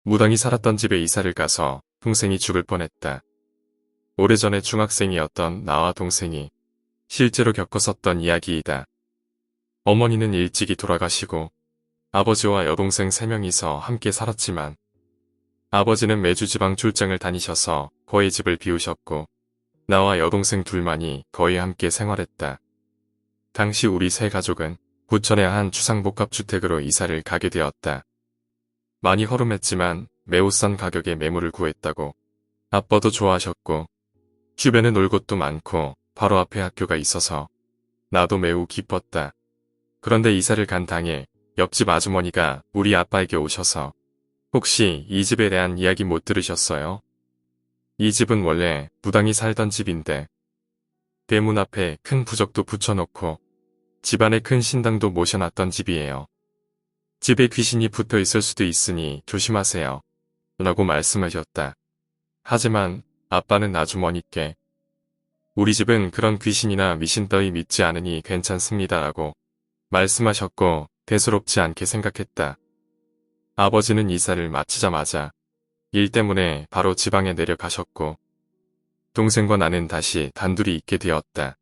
무당이 살았던 집에 이사를 가서 동생이 죽을 뻔했다. 오래전에 중학생이었던 나와 동생이 실제로 겪었었던 이야기이다. 어머니는 일찍이 돌아가시고 아버지와 여동생 3명이서 함께 살았지만 아버지는 매주 지방 출장을 다니셔서 거의 집을 비우셨고 나와 여동생 둘만이 거의 함께 생활했다. 당시 우리 세 가족은 부천의 한 주상복합주택으로 이사를 가게 되었다. 많이 허름했지만 매우 싼 가격에 매물을 구했다고 아빠도 좋아하셨고 주변에 놀 곳도 많고 바로 앞에 학교가 있어서 나도 매우 기뻤다. 그런데 이사를 간 당일 옆집 아주머니가 우리 아빠에게 오셔서 혹시 이 집에 대한 이야기 못 들으셨어요? 이 집은 원래 무당이 살던 집인데 대문 앞에 큰 부적도 붙여놓고 집안에 큰 신당도 모셔놨던 집이에요. 집에 귀신이 붙어 있을 수도 있으니 조심하세요. 라고 말씀하셨다. 하지만 아빠는 아주머니께 우리 집은 그런 귀신이나 미신 따위 믿지 않으니 괜찮습니다 라고 말씀하셨고 대수롭지 않게 생각했다. 아버지는 이사를 마치자마자 일 때문에 바로 지방에 내려가셨고 동생과 나는 다시 단둘이 있게 되었다.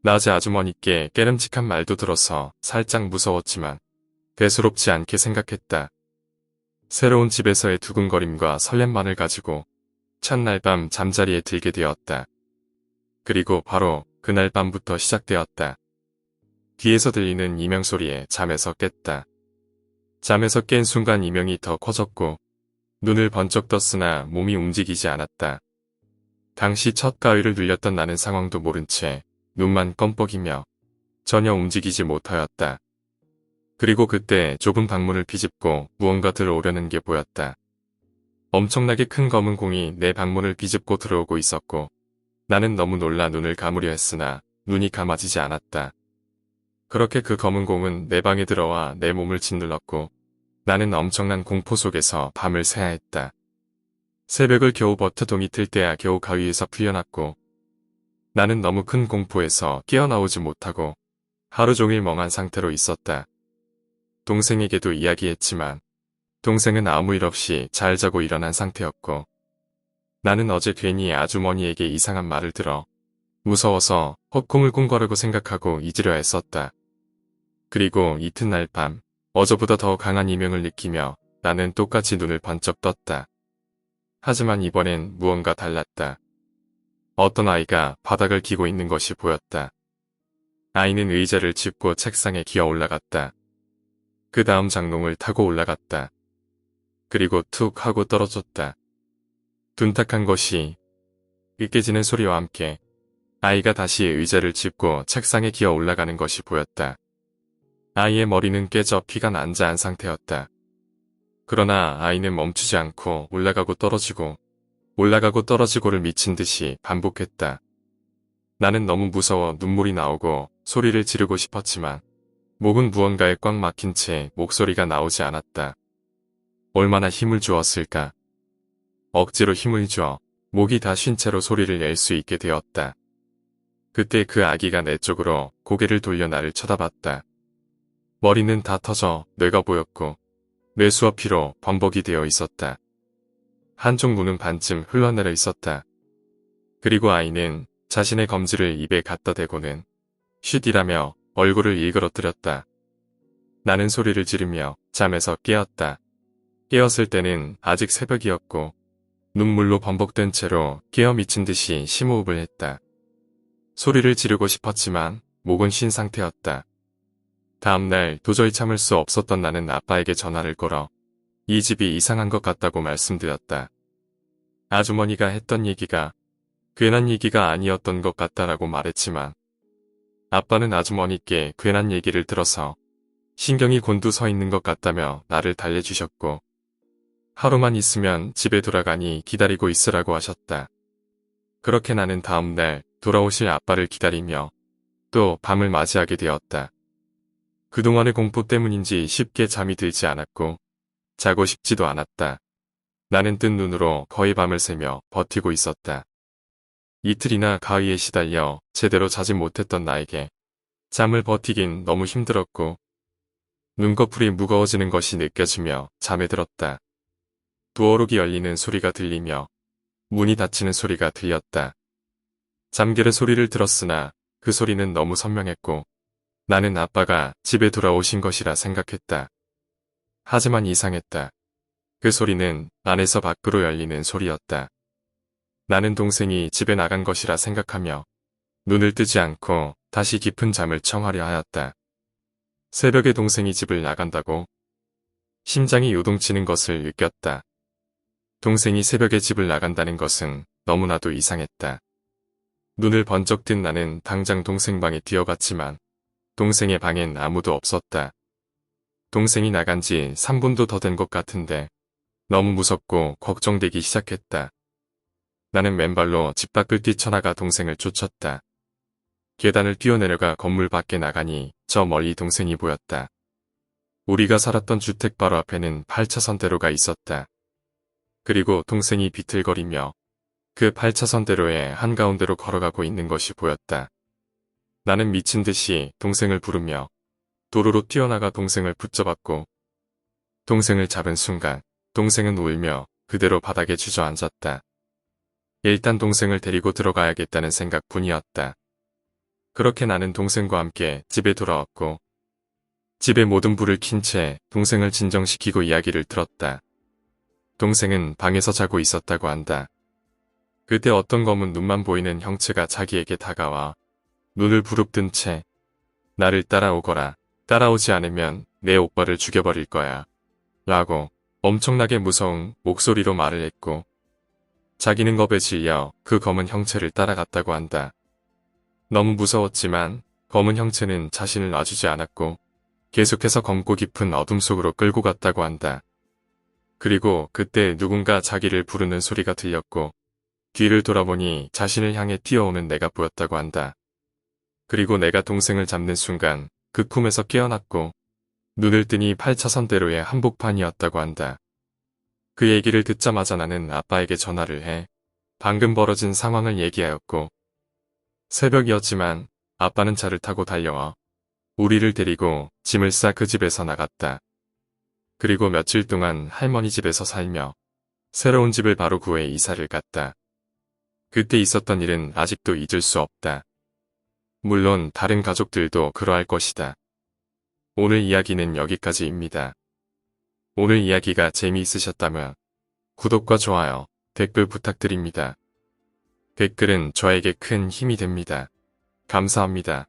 낮에 아주머니께 깨름직한 말도 들어서 살짝 무서웠지만 대수롭지 않게 생각했다. 새로운 집에서의 두근거림과 설렘만을 가지고 첫날 밤 잠자리에 들게 되었다. 그리고 바로 그날 밤부터 시작되었다. 뒤에서 들리는 이명소리에 잠에서 깼다. 잠에서 깬 순간 이명이 더 커졌고 눈을 번쩍 떴으나 몸이 움직이지 않았다. 당시 첫 가위를 눌렸던 나는 상황도 모른 채 눈만 껌뻑이며 전혀 움직이지 못하였다. 그리고 그때 좁은 방문을 비집고 무언가 들어오려는 게 보였다. 엄청나게 큰 검은 공이 내 방문을 비집고 들어오고 있었고 나는 너무 놀라 눈을 감으려 했으나 눈이 감아지지 않았다. 그렇게 그 검은 공은 내 방에 들어와 내 몸을 짓눌렀고 나는 엄청난 공포 속에서 밤을 새야 했다. 새벽을 겨우 버텨 동이 틀 때야 겨우 가위에서 풀려났고 나는 너무 큰 공포에서 깨어나오지 못하고 하루 종일 멍한 상태로 있었다. 동생에게도 이야기했지만 동생은 아무 일 없이 잘 자고 일어난 상태였고 나는 어제 괜히 아주머니에게 이상한 말을 들어 무서워서 헛공을 꾼 거라고 생각하고 잊으려 했었다. 그리고 이튿날 밤 어제보다 더 강한 이명을 느끼며 나는 똑같이 눈을 번쩍 떴다. 하지만 이번엔 무언가 달랐다. 어떤 아이가 바닥을 기고 있는 것이 보였다. 아이는 의자를 짚고 책상에 기어 올라갔다. 그 다음 장롱을 타고 올라갔다. 그리고 툭 하고 떨어졌다. 둔탁한 것이 으깨지는 소리와 함께 아이가 다시 의자를 짚고 책상에 기어 올라가는 것이 보였다. 아이의 머리는 깨져 피가 난자한 상태였다. 그러나 아이는 멈추지 않고 올라가고 떨어지고를 미친 듯이 반복했다. 나는 너무 무서워 눈물이 나오고 소리를 지르고 싶었지만 목은 무언가에 꽉 막힌 채 목소리가 나오지 않았다. 얼마나 힘을 주었을까? 억지로 힘을 줘 목이 다 쉰 채로 소리를 낼 수 있게 되었다. 그때 그 아기가 내 쪽으로 고개를 돌려 나를 쳐다봤다. 머리는 다 터져 뇌가 보였고 뇌수와 피로 범벅이 되어 있었다. 한쪽 눈은 반쯤 흘러내려 있었다. 그리고 아이는 자신의 검지를 입에 갖다 대고는 쉿이라며 얼굴을 일그러뜨렸다. 나는 소리를 지르며 잠에서 깨었다. 깨었을 때는 아직 새벽이었고 눈물로 범벅된 채로 깨어 미친 듯이 심호흡을 했다. 소리를 지르고 싶었지만 목은 쉰 상태였다. 다음날 도저히 참을 수 없었던 나는 아빠에게 전화를 걸어 이 집이 이상한 것 같다고 말씀드렸다. 아주머니가 했던 얘기가 괜한 얘기가 아니었던 것 같다라고 말했지만 아빠는 아주머니께 괜한 얘기를 들어서 신경이 곤두 서 있는 것 같다며 나를 달래주셨고 하루만 있으면 집에 돌아가니 기다리고 있으라고 하셨다. 그렇게 나는 다음날 돌아오실 아빠를 기다리며 또 밤을 맞이하게 되었다. 그동안의 공포 때문인지 쉽게 잠이 들지 않았고 자고 싶지도 않았다. 나는 뜬 눈으로 거의 밤을 새며 버티고 있었다. 이틀이나 가위에 시달려 제대로 자지 못했던 나에게 잠을 버티긴 너무 힘들었고 눈꺼풀이 무거워지는 것이 느껴지며 잠에 들었다. 도어록이 열리는 소리가 들리며 문이 닫히는 소리가 들렸다. 잠결의 소리를 들었으나 그 소리는 너무 선명했고 나는 아빠가 집에 돌아오신 것이라 생각했다. 하지만 이상했다. 그 소리는 안에서 밖으로 열리는 소리였다. 나는 동생이 집에 나간 것이라 생각하며 눈을 뜨지 않고 다시 깊은 잠을 청하려 하였다. 새벽에 동생이 집을 나간다고? 심장이 요동치는 것을 느꼈다. 동생이 새벽에 집을 나간다는 것은 너무나도 이상했다. 눈을 번쩍 뜬 나는 당장 동생 방에 뛰어갔지만 동생의 방엔 아무도 없었다. 동생이 나간 지 3분도 더 된 것 같은데 너무 무섭고 걱정되기 시작했다. 나는 맨발로 집 밖을 뛰쳐나가 동생을 쫓았다. 계단을 뛰어내려가 건물 밖에 나가니 저 멀리 동생이 보였다. 우리가 살았던 주택 바로 앞에는 8차선 대로가 있었다. 그리고 동생이 비틀거리며 그 8차선 대로의 한가운데로 걸어가고 있는 것이 보였다. 나는 미친 듯이 동생을 부르며 도로로 뛰어나가 동생을 붙잡았고 동생을 잡은 순간 동생은 울며 그대로 바닥에 주저앉았다. 일단 동생을 데리고 들어가야겠다는 생각뿐이었다. 그렇게 나는 동생과 함께 집에 돌아왔고 집에 모든 불을 킨 채 동생을 진정시키고 이야기를 들었다. 동생은 방에서 자고 있었다고 한다. 그때 어떤 검은 눈만 보이는 형체가 자기에게 다가와 눈을 부릅뜬 채 나를 따라오거라. 따라오지 않으면 내 오빠를 죽여버릴 거야. 라고 엄청나게 무서운 목소리로 말을 했고 자기는 겁에 질려 그 검은 형체를 따라갔다고 한다. 너무 무서웠지만 검은 형체는 자신을 놔주지 않았고 계속해서 검고 깊은 어둠 속으로 끌고 갔다고 한다. 그리고 그때 누군가 자기를 부르는 소리가 들렸고 뒤를 돌아보니 자신을 향해 뛰어오는 내가 보였다고 한다. 그리고 내가 동생을 잡는 순간 그 꿈에서 깨어났고 눈을 뜨니 8차선대로의 한복판이었다고 한다. 그 얘기를 듣자마자 나는 아빠에게 전화를 해 방금 벌어진 상황을 얘기하였고 새벽이었지만 아빠는 차를 타고 달려와 우리를 데리고 짐을 싸 그 집에서 나갔다. 그리고 며칠 동안 할머니 집에서 살며 새로운 집을 바로 구해 이사를 갔다. 그때 있었던 일은 아직도 잊을 수 없다. 물론 다른 가족들도 그러할 것이다. 오늘 이야기는 여기까지입니다. 오늘 이야기가 재미있으셨다면 구독과 좋아요, 댓글 부탁드립니다. 댓글은 저에게 큰 힘이 됩니다. 감사합니다.